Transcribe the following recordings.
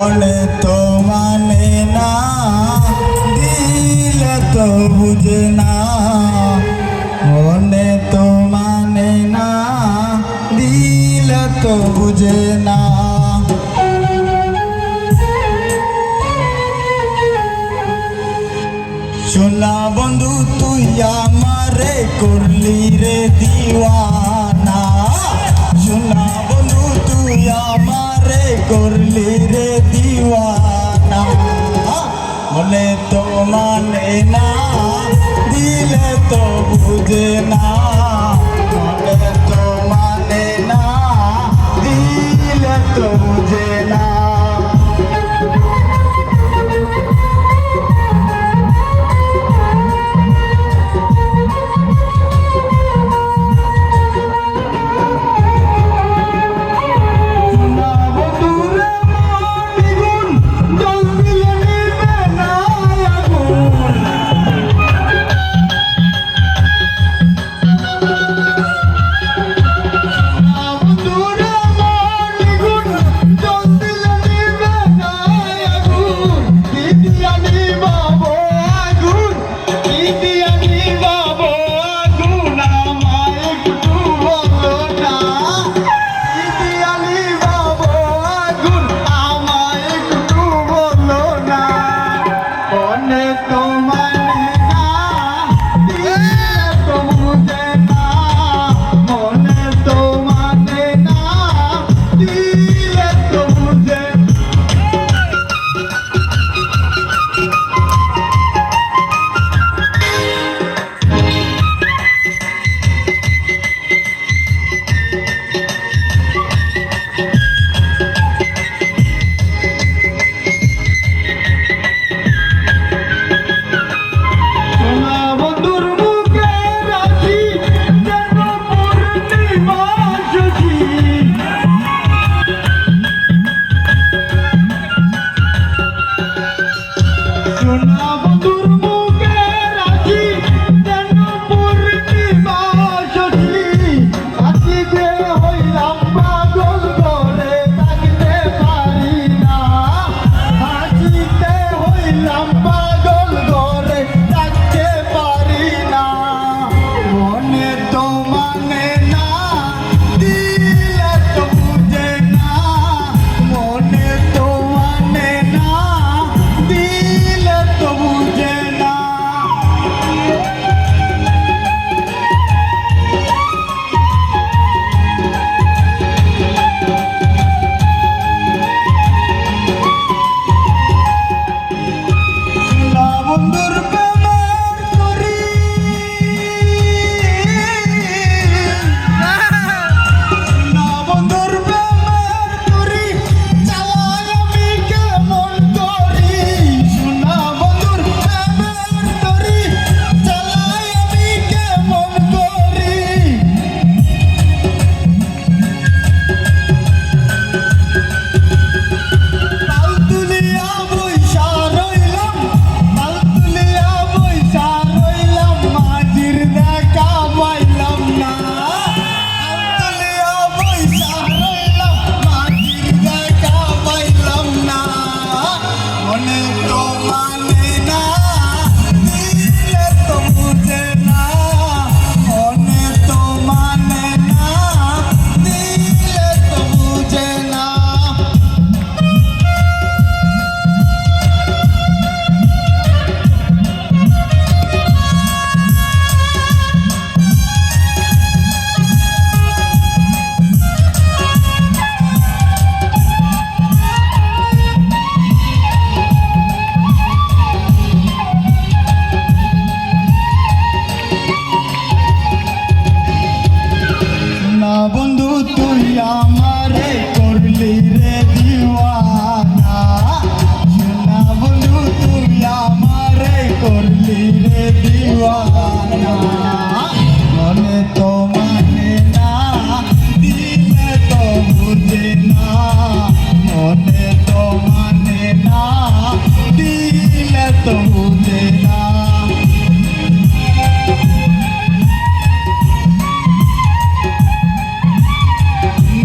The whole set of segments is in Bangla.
বলে তো মানে না, দিলে তো বুঝে না। বলে তো মানে না, দিলে তো বুঝে না। শোনা বন্ধু তুই আমারে করলি রে দিওয়ানা। শোনা বন্ধু তুই আমারে করলি রে দিওয়ানা। মনে তো মানে না, দিলে তো বুঝে না। মনে তো মানে না, দিলে তো বুঝে না।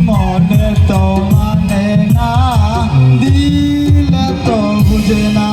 মনে তো মানে না, বুঝে না